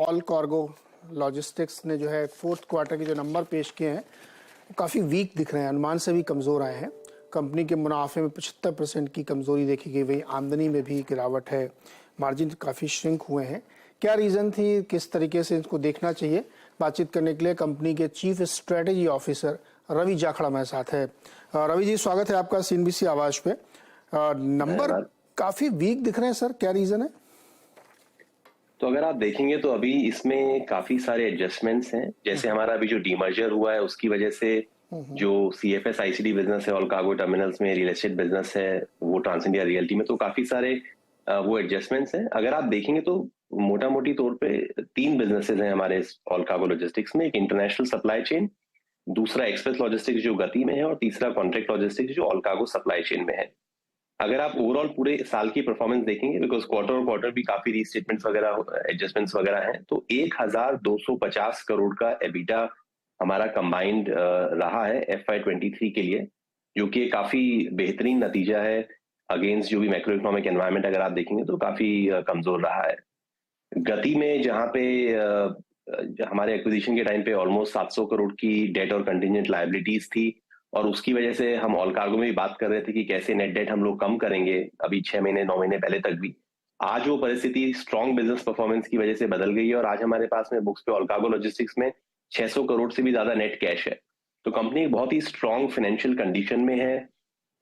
All cargo logistics ने जो है फोर्थ क्वार्टर के जो नंबर पेश किए हैं वो काफ़ी वीक दिख रहे हैं, अनुमान से भी कमज़ोर आए हैं। कंपनी के मुनाफे में 75% की कमज़ोरी देखी गई, वहीं आमदनी में भी गिरावट है, मार्जिन काफ़ी श्रिंक हुए हैं। क्या रीज़न थी, किस तरीके से इसको देखना चाहिए? बातचीत करने के लिए कंपनी के chief strategy officer Ravi Jakhar हमारे साथ है। रवि जी, स्वागत है आपका सीएनबीसी आवाज़ पे। नंबर काफ़ी वीक दिख रहे हैं सर, क्या रीज़न है? तो अगर आप देखेंगे तो अभी इसमें काफी सारे एडजस्टमेंट्स हैं। जैसे हमारा अभी जो डीमर्जर हुआ है उसकी वजह से जो सीएफएस आईसीडी बिजनेस है, ऑल कार्गो टर्मिनल्स में रियल एस्टेट बिजनेस है, वो ट्रांस इंडिया रियल्टी में, तो काफी सारे वो एडजस्टमेंट्स हैं। अगर आप देखेंगे तो मोटा मोटी तौर पे 3 बिजनेसेस हैं हमारे ऑल कार्गो लॉजिस्टिक्स में। एक इंटरनेशनल सप्लाई चेन, दूसरा एक्सप्रेस लॉजिस्टिक्स जो गति में है, और तीसरा कॉन्ट्रैक्ट लॉजिस्टिक्स जो ऑल कार्गो सप्लाई चेन में है। अगर आप ओवरऑल पूरे साल की परफॉर्मेंस देखेंगे, बिकॉज क्वार्टर और क्वार्टर भी काफी रीस्टेटमेंट्स वगैरह, एडजस्टमेंट्स वगैरह हैं, तो 1250 करोड़ का एबिटा हमारा कंबाइंड रहा है FY23 के लिए, जो कि काफी बेहतरीन नतीजा है अगेंस्ट जो भी मैक्रो इकोनॉमिक एनवायरनमेंट अगर आप देखेंगे तो काफी कमजोर रहा है। गति में जहां पे हमारे एक्विजिशन के टाइम पे ऑलमोस्ट 700 करोड़ की डेट और कंटिजेंट लायबिलिटीज थी, और उसकी वजह से हम ऑल कार्गो में भी बात कर रहे थे कि कैसे नेट डेट हम लोग कम करेंगे, अभी 6 महीने 9 महीने पहले तक भी। आज वो परिस्थिति स्ट्रॉन्ग बिजनेस परफॉर्मेंस की वजह से बदल गई है, और आज हमारे पास में बुक्स पे ऑल कार्गो लॉजिस्टिक्स में 600 करोड़ से भी ज्यादा नेट कैश है। तो कंपनी बहुत ही स्ट्रॉन्ग फाइनेंशियल कंडीशन में है।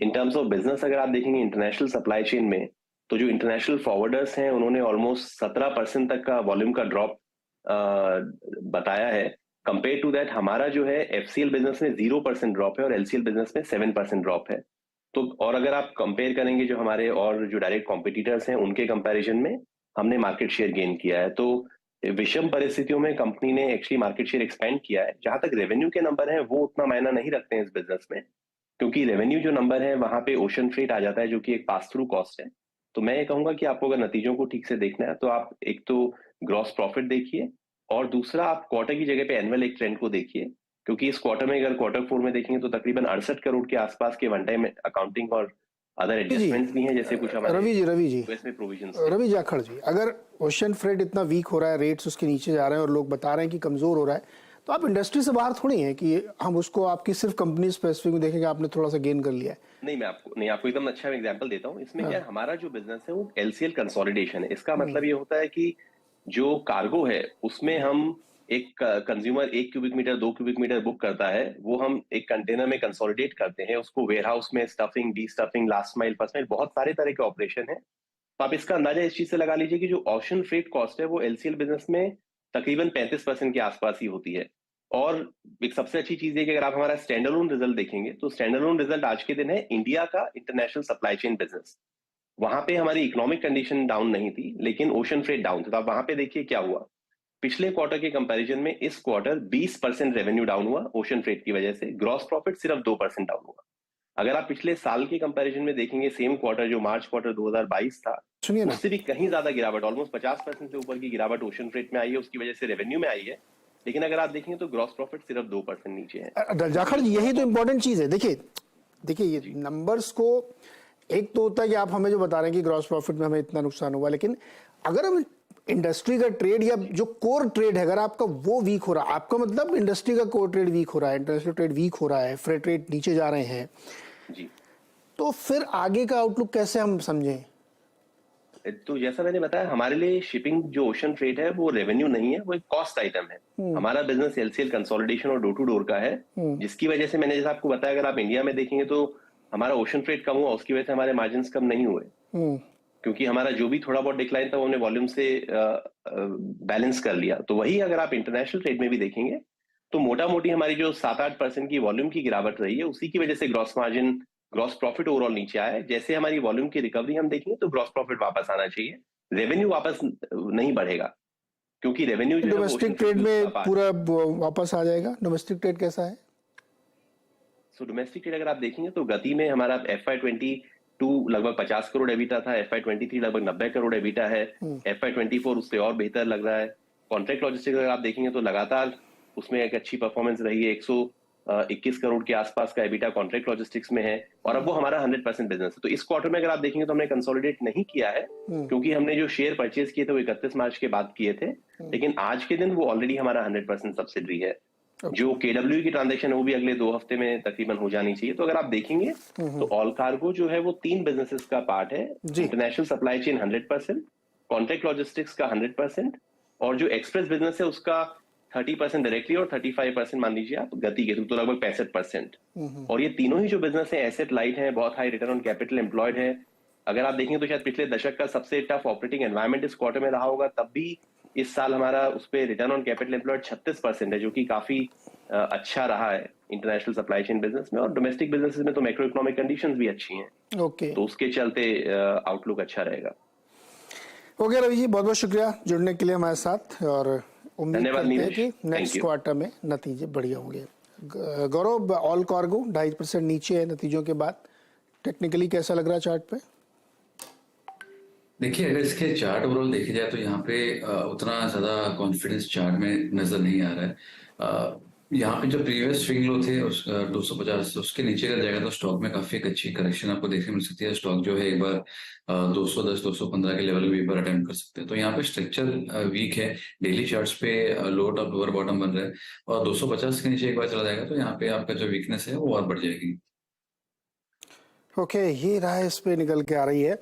इन टर्म्स ऑफ बिजनेस अगर आप देखेंगे इंटरनेशनल सप्लाई चेन में, तो जो इंटरनेशनल फॉरवर्डर्स हैं उन्होंने ऑलमोस्ट 17% तक का वॉल्यूम का ड्रॉप बताया है। कंपेयर टू दैट हमारा जो है एफसीएल बिजनेस में 0% ड्रॉप है और एलसीएल बिजनेस में 7% ड्रॉप है। तो और अगर आप कंपेयर करेंगे जो हमारे और जो डायरेक्ट कॉम्पिटिटर्स हैं उनके कंपैरिजन में हमने मार्केट शेयर गेन किया है। तो विषम परिस्थितियों में कंपनी ने एक्चुअली मार्केट शेयर एक्सपेंड किया है। जहां तक रेवेन्यू के नंबर है वो उतना मायना नहीं रखते हैं इस बिजनेस में, क्योंकि रेवेन्यू जो नंबर है वहां पे ओशन फ्रेट आ जाता है जो कि एक पास थ्रू कॉस्ट है। तो मैं ये कहूंगा कि आपको अगर नतीजों को ठीक से देखना है तो आप एक तो ग्रॉस प्रॉफिट देखिए, और दूसरा आप क्वार्टर की जगह पे एनुअल एक ट्रेंड को देखिए, क्योंकि इस क्वार्टर में अगर क्वार्टर 4 में देखेंगे तो तकरीबन 68 करोड़ के आसपास के वन टाइम अकाउंटिंग और अदर जी एडजस्टमेंट्स भी हैं, जैसे कुछ हमारे रवि जी यूएस में प्रोविजन। रवि जाखड़ जी, अगर ओशन फ्रेट इतना वीक हो रहा है, रेट्स उसके नीचे जा रहे हैं और लोग बता रहे हैं कि कमजोर हो रहा है, तो आप इंडस्ट्री से बाहर थोड़ी हैं कि हम उसको आपकी सिर्फ कंपनी स्पेसिफिक में देखेंगे आपने थोड़ा सा गेन कर लिया है। नहीं, मैं आपको एकदम अच्छा एग्जांपल देता हूँ। इसमें क्या है, हमारा जो बिजनेस है वो एलसीएल कंसोलिडेशन है। इसका मतलब ये होता है कि जो कार्गो है उसमें हम एक consumer 1 cubic metre 2 cubic metre book करता है, वो हम एक कंटेनर में कंसोलिडेट करते हैं, उसको वेयरहाउस में stuffing, D stuffing, last mile, first mile, बहुत सारे तरह के ऑपरेशन है। तो आप इसका अंदाजा इस चीज से लगा लीजिए कि जो ओशन फ्रेट कॉस्ट है वो एलसीएल बिजनेस में तकरीबन 35% के आसपास ही होती है। और एक सबसे अच्छी चीज है कि अगर आप हमारा स्टैंडअलोन रिजल्ट देखेंगे तो स्टैंडअलोन रिजल्ट आज के दिन है इंडिया का इंटरनेशनल सप्लाई चेन बिजनेस। वहां पे हमारी इकोनॉमिक कंडीशन डाउन नहीं थी, लेकिन ओशन फ्रेट डाउन था। तो आप वहां पे देखिए क्या हुआ, पिछले क्वार्टर के कंपैरिजन में इस क्वार्टर 20% रेवेन्यू डाउन हुआ ओशन फ्रेट की वजह से, ग्रॉस प्रॉफिट सिर्फ 2% डाउन हुआ। अगर आप पिछले साल के कंपैरिजन में देखेंगे, सेम क्वार्टर जो मार्च क्वार्टर 2022 था, सुनिए ना, उससे भी कहीं ज्यादा गिरावट, ऑलमोस्ट 50% से ऊपर की गिरावट ओशन फ्रेट में आई है, उसकी वजह से रेवेन्यू में आई है। लेकिन अगर आप देखेंगे तो ग्रॉस प्रॉफिट सिर्फ 2% नीचे है। जाखड़ जी, यही तो इम्पोर्टेंट चीज है। देखिए देखिए ये नंबर्स को, एक तो होता है कि आप हमें जो बता रहे हैं कि ग्रॉस प्रॉफिट में हमें इतना नुकसान हुआ, लेकिन अगर हम इंडस्ट्री का ट्रेड या जो कोर ट्रेड है अगर आपका वो वीक हो रहा है, आपका मतलब इंडस्ट्री का कोर ट्रेड वीक हो रहा है, इंटरनेशनल ट्रेड वीक हो रहा है, फ्रेट रेट नीचे जा रहे हैं, जी, तो फिर आगे का आउटलुक कैसे हम समझें? तो जैसा मैंने बताया, हमारे लिए शिपिंग जो ओशन फ्रेट है वो रेवेन्यू नहीं है, वो एक कॉस्ट आइटम है। हमारा बिजनेस एलसीएल कंसोलिडेशन और डोर टू डोर का है, जिसकी वजह से मैंने जैसा आपको बताया, अगर आप इंडिया में देखेंगे तो हमारा ओशन फ्रेट कम हुआ, उसकी वजह से हमारे मार्जिन कम नहीं हुए, क्योंकि हमारा जो भी थोड़ा बहुत डिक्लाइन था वो हमने वॉल्यूम से बैलेंस कर लिया। तो वही अगर आप इंटरनेशनल ट्रेड में भी देखेंगे तो मोटा मोटी हमारी जो 7-8% की वॉल्यूम की गिरावट रही है, उसी की वजह से gross margin, gross profit overall नीचे आया है। जैसे हमारी वॉल्यूम की रिकवरी हम देखेंगे तो ग्रॉस प्रॉफिट वापस आना चाहिए, रेवेन्यू वापस नहीं बढ़ेगा, क्योंकि रेवेन्यू जो है डोमेस्टिक ट्रेड में पूरा वापस आ जाएगा। डोमेस्टिक ट्रेड कैसा है? सो डोमेस्टिक ट्रेड अगर आप देखेंगे तो गति में हमारा FY22 लगभग 50 करोड़ एबिटा था, FY23 लगभग 90 करोड़ एबिटा है, FY24 उससे और बेहतर लग रहा है। कॉन्ट्रैक्ट लॉजिस्टिक्स अगर आप देखेंगे तो लगातार उसमें एक अच्छी परफॉर्मेंस रही है, 21 करोड़ के आसपास का एबिटा कॉन्ट्रैक्ट लॉजिस्टिक्स में है, और अब वो हमारा 100% बिजनेस है। तो इस क्वार्टर में अगर आप देखेंगे तो हमने कंसोलिडेट नहीं किया है, क्योंकि हमने जो शेयर परचेज किए थे वो 31 मार्च के बाद किए थे, लेकिन आज के दिन वो ऑलरेडी हमारा 100% सब्सिडरी है। जो केडब्ल्यू की ट्रांजेक्शन है वो भी अगले 2 हफ्ते में तकरीबन हो जानी चाहिए। तो अगर आप देखेंगे तो ऑल कार्गो जो है वो 3 बिजनेसेस का पार्ट है। International supply chain 100%, contract logistics का 100%, और जो एक्सप्रेस बिजनेस है उसका 30% डायरेक्टली और 35% मान लीजिए आप गति के थ्रू, तो लगभग 65%। और ये तीनों ही जो बिजनेस है एसेट लाइट है, बहुत high return on capital employed है। अगर आप देखेंगे तो शायद पिछले दशक का सबसे टफ ऑपरेटिंग एनवायरनमेंट इस क्वार्टर में रहा होगा, तब भी इस साल हमारा उस पर रिटर्न ऑन कैपिटल एम्प्लॉयड 36% है, जो कि काफी अच्छा रहा है इंटरनेशनल सप्लाई चेन बिजनेस में। और डोमेस्टिक बिजनेसेस में तो मैक्रो इकोनॉमिक कंडीशंस भी अच्छी हैं, ओके तो उसके चलते आउटलुक अच्छा रहेगा। ओके रवि जी, बहुत बहुत शुक्रिया जुड़ने के लिए हमारे साथ, और उम्मीद धन्यवाद करते हैं नीरज, कि थैंक नेक्स्ट यू। क्वार्टर में नतीजे बढ़िया होंगे। गौरव, ऑल कार्गो 2.5% नीचे है नतीजों के बाद, टेक्निकली कैसा लग रहा है चार्ट पे? देखिए, अगर इसके चार्ट ओवरऑल देखे जाए तो यहाँ पे उतना ज्यादा कॉन्फिडेंस चार्ट में नजर नहीं आ रहा है। यहाँ पे जो प्रीवियस स्विंग लो थे उस 250 उसके नीचे अगर जाएगा तो स्टॉक में काफी एक अच्छी करेक्शन आपको देखने मिल सकती है। स्टॉक जो है एक बार 210 215 के लेवल भी एक बार अटेम्प्ट कर सकते हैं। तो यहाँ पे स्ट्रक्चर वीक है, डेली चार्ट्स पे लोअर टॉप लोअर बॉटम बन रहा है, और 250 के नीचे एक बार चला जाएगा तो यहाँ पे आपका जो वीकनेस है वो और बढ़ जाएगी। ओके, ये राह इस पे निकल के आ रही है।